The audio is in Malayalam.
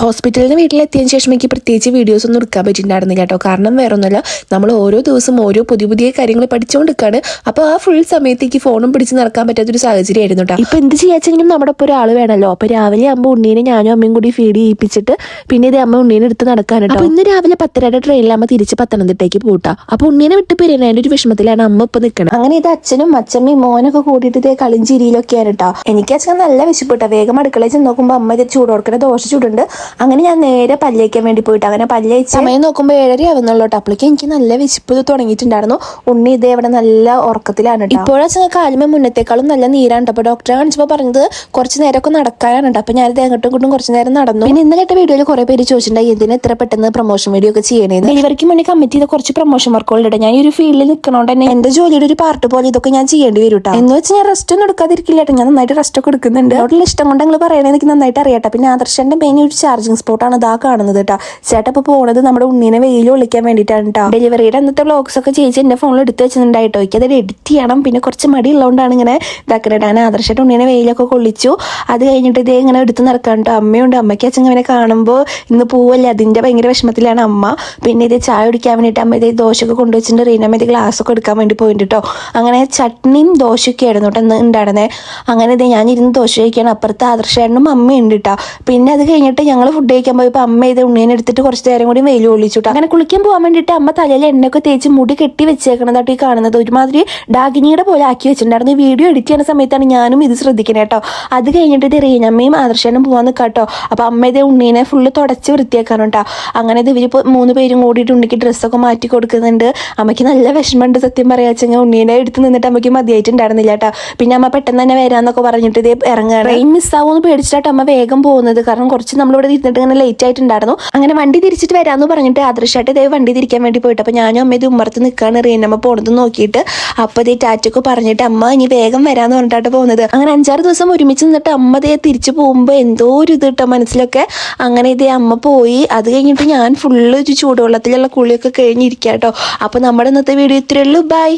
ഹോസ്പിറ്റലിൽ നിന്ന് വീട്ടിലെത്തിയതിന് ശേഷം എനിക്ക് പ്രത്യേകിച്ച് വീഡിയോസ് ഒന്നും എടുക്കാൻ പറ്റിയിട്ടുണ്ടായിരുന്നില്ല കേട്ടോ. കാരണം വേറെ ഒന്നുമല്ല, നമ്മൾ ഓരോ ദിവസം ഓരോ പുതിയ കാര്യങ്ങൾ പഠിച്ചുകൊണ്ടിരിക്കുകയാണ്. അപ്പോൾ ആ ഫുൾ സമയത്തേക്ക് ഫോണും പിടിച്ച് നടക്കാൻ പറ്റാത്തൊരു സാഹചര്യമായിരുന്നു കേട്ടോ. ഇപ്പോൾ എന്ത് ചെയ്യാച്ചെങ്കിലും നമ്മുടെ ഇപ്പോൾ ഒരാൾ വേണമല്ലോ. അപ്പോൾ രാവിലെ ആകുമ്പോൾ ഉണ്ണീനെ ഞാനും അമ്മയും കൂടി ഫീഡ് ചെയ്യിപ്പിച്ചിട്ട് പിന്നെ ഇത് അമ്മ ഉണ്ണീനെ എടുത്ത് നടക്കാൻ കേട്ടോ. അപ്പോൾ ഇന്ന് രാവിലെ 10:30 ട്രെയിനിൽ അമ്മ തിരിച്ച് പത്തനംതിട്ടയ്ക്ക് പോട്ടാ. അപ്പോൾ ഉണ്ണീനെ വിട്ട് പിരിയാൻ അതിൻ്റെ ഒരു വിഷമത്തിലാണ് അമ്മ ഇപ്പോൾ നിൽക്കണം. അങ്ങനെ ഇത് അച്ഛനും അച്ഛമ്മയും മോനൊക്കെ കൂടിയിട്ട് ഇതേ കളിഞ്ചിരിയിലൊക്കെയാണ് കേട്ടോ. എനിക്ക് അച്ഛൻ നല്ല വിശപ്പിട്ടാ. വേഗം അടുക്കളയിൽ ചെന്ന് നോക്കുമ്പോൾ അമ്മ ഇത് ചൂട് കൊടുക്കുന്ന ദോശ ചൂടുണ്ട്. അങ്ങനെ ഞാൻ നേരെ പല്ലേക്കാൻ വേണ്ടി പോയിട്ട് അങ്ങനെ പല്ലേച്ച് സമയം നോക്കുമ്പോൾ 7:30 ആവുന്നുള്ളൂ കേട്ടോ. അപ്പോഴേക്കും എനിക്ക് നല്ല വിശപ്പ് തുടങ്ങിയിട്ടുണ്ടായിരുന്നു. ഉണ്ണി ഇതേ ഇവിടെ നല്ല ഉറക്കത്തിലാണ് കേട്ടോ. ഇപ്പോഴാ കാലുമേ മുന്നത്തേക്കാളും നല്ല നീരാണ്. അപ്പോൾ ഡോക്ടറെ കാണിച്ചപ്പോൾ പറഞ്ഞത് കുറച്ച് നേരമൊക്കെ നടക്കാനാണ് കേട്ടോ. അപ്പോൾ ഞാനിത് അങ്ങോട്ടും ഇങ്ങോട്ടും കുറച്ച് നേരം നടന്നു. പിന്നെ ഇന്നലെ കേട്ട വീഡിയോയിൽ കുറേ പേര് ചോദിച്ചിട്ടുണ്ടായി എന്തിനാ ഇത്ര പെട്ടെന്ന് പ്രൊമോഷൻ വീഡിയോ ഒക്കെ ചെയ്യണേന്ന്. ഡെലിവറിക്ക് മുന്നേ കമ്മിറ്റ് ചെയ്ത കുറച്ച് പ്രൊമോഷൻ വർക്കുകളുണ്ട്. ഞാൻ ഈ ഒരു ഫീൽഡിൽ നിൽക്കണോണ്ട് തന്നെ എന്റെ ജോലിയുടെ ഒരു പാർട്ട് പോലെ ഇതൊക്കെ ഞാൻ ചെയ്യേണ്ടി വരും കേട്ടോ. എന്ന് വെച്ചാൽ ഞാൻ റെസ്റ്റ് ഒന്നും എടുക്കാതിരിക്കില്ല കേട്ടോ. ഞാൻ നന്നായിട്ട് റെസ്റ്റ് ഒക്കെ എടുക്കുന്നുണ്ട്. അവരുടെ ഇഷ്ടം കൊണ്ട് നിങ്ങൾ പറയണേ എനിക്ക് നന്നായിട്ട് അറിയാട്ടോ. പിന്നെ ആദർശന്റെ മെയിൻ ഒരു ചാർജിങ് സ്പോട്ടാണ് ഇതാ കാണുന്നത് കേട്ടോ. ചേട്ടാ ഇപ്പോൾ പോകുന്നത് നമ്മുടെ ഉണ്ണീനെ വെയിൽ ഒളിക്കാൻ വേണ്ടിയിട്ടാണ് കേട്ടോ. ഡെലിവറിയുടെ അന്നത്തെ വ്ളോഗ്സ് ഒക്കെ ചേച്ചി എന്റെ ഫോണിൽ എടുത്ത് വെച്ചിട്ടുണ്ടായിട്ടോ. എനിക്ക് അത് എഡിറ്റ് ചെയ്യണം. പിന്നെ കുറച്ച് മടി ഉള്ളതുകൊണ്ടാണ് ഇങ്ങനെ ഇതാക്കുന്നത്. ഞാൻ ആദർശമായിട്ട് ഉണ്ണീനെ വെയിലൊക്കെ കൊള്ളിച്ചു. അത് കഴിഞ്ഞിട്ട് ഇതേ ഇങ്ങനെ എടുത്ത് നടക്കാൻ കേട്ടോ. അമ്മയുണ്ട്. അമ്മയ്ക്ക് അച്ഛൻ ഇങ്ങനെ കാണുമ്പോൾ ഇന്ന് പോവല്ലേ അതിന്റെ ഭയങ്കര വിഷമത്തിലാണ് അമ്മ. പിന്നെ ഇത് ചായ കുടിക്കാൻ വേണ്ടിയിട്ട് അമ്മ ഇത് ദോശയൊക്കെ കൊണ്ടുവച്ചിട്ടുണ്ട്. റീനമ്മ ഇത് ഗ്ലാസ് ഒക്കെ എടുക്കാൻ വേണ്ടി പോയിട്ട് കേട്ടോ. അങ്ങനെ ചട്നിയും ദോശയൊക്കെ ആയിരുന്നു കേട്ടോ ഇന്ന് ഉണ്ടായിരുന്നത്. അങ്ങനെ ഇത് ഞാൻ ഇരുന്ന് ദോശ കഴിക്കുകയാണ്. അപ്പുറത്ത് ആദർശേട്ടനും അമ്മയുണ്ട് കേട്ടോ. പിന്നെ അത് കഴിഞ്ഞിട്ട് ഞങ്ങൾ ഫുഡ് കഴിക്കാൻ പോയപ്പോൾ അമ്മ ഇത് ഉണ്ണീനെ എടുത്തിട്ട് കുറച്ച് നേരം കൂടി വെയിൽ ഒളിച്ചു. അങ്ങനെ കുളിക്കാൻ പോകാൻ വേണ്ടിയിട്ട് അമ്മ തലയിൽ എണ്ണയൊക്കെ തേച്ച് മുടി കെട്ടി വെച്ചേക്കണതായിട്ട് ഈ കാണുന്നത്. ഒരുമാതിരി ഡാഗിനിയുടെ പോലെ ആക്കി വെച്ചിട്ടുണ്ടായിരുന്നു. വീഡിയോ എഡിറ്റ് ചെയ്യുന്ന സമയത്താണ് ഞാനും ഇത് ശ്രദ്ധിക്കുന്നത് കേട്ടോ. അത് കഴിഞ്ഞിട്ട് ഇത് റീനമ്മയും ആദർശനും പോകാൻ നിൽക്കാം കേട്ടോ. അപ്പോൾ അമ്മ ഇത് ഉണ്ണീനെ ഫുള്ള് തുടച്ച് വൃത്തിയാക്കാണ് കേട്ടോ. അങ്ങനെ ഇത് ഇവർ 3 പേരും കൂടിയിട്ട് ഉണ്ണിക്ക് ഡ്രസ്സൊക്കെ മാറ്റി കൊടുക്കുന്നുണ്ട്. അമ്മയ്ക്ക് നല്ല വിഷമമുണ്ട് സത്യം പറയാച്ചെങ്കിൽ. ഉണ്ണീനെ എടുത്ത് നിന്നിട്ട് അമ്മയ്ക്ക് മതിയായിട്ടുണ്ടായിരുന്നില്ല കേട്ടോ. പിന്നെ അമ്മ പെട്ടെന്ന് തന്നെ വരാന്നൊക്കെ പറഞ്ഞിട്ട് ഇത് ഇറങ്ങുകയാണ്. ട്രെയിൻ മിസ്സാവുമെന്ന് പേടിച്ചിട്ടാണ് അമ്മ വേഗം പോകുന്നത്. കാരണം കുറച്ച് നമ്മളിവിടെ ഇരുന്നിട്ട് ഇങ്ങനെ ലേറ്റ് ആയിട്ടുണ്ടായിരുന്നു. അങ്ങനെ വണ്ടി തിരിച്ചിട്ട് വരാമെന്ന് പറഞ്ഞിട്ട് ആദർശമായിട്ട് ഇതേ വണ്ടി തിരിക്കാൻ വേണ്ടി പോയിട്ട് അപ്പോൾ ഞാനും അമ്മ ഇത് ഉമ്മറത്ത് നിൽക്കുകയാണ്. റീനമ്മ പോണത് നോക്കിയിട്ട് അപ്പോൾ ഇതേ ടാറ്റൊക്കെ പറഞ്ഞിട്ട് അമ്മ ഇനി വേഗം വരാമെന്ന് പറഞ്ഞിട്ടാണ് പോകുന്നത്. അങ്ങനെ 5-6 ദിവസം ഒരുമിച്ച് നിന്നിട്ട് അമ്മ ഇതേ തിരിച്ചു പോകുമ്പോൾ എന്തോ ഒരു ഇത് കിട്ടും മനസ്സിലൊക്കെ. അങ്ങനെ ഇതേ അമ്മ പോയി. അത് കഴിഞ്ഞിട്ട് ഞാൻ ഫുള്ള് ഒരു ചൂടുവെള്ളത്തിലുള്ള കുളിയൊക്കെ കഴിഞ്ഞിരിക്കാം കേട്ടോ. അപ്പോൾ നമ്മുടെ ഇന്നത്തെ വീഡിയോ ഇത്രയേ ഉള്ളൂ. ബൈ.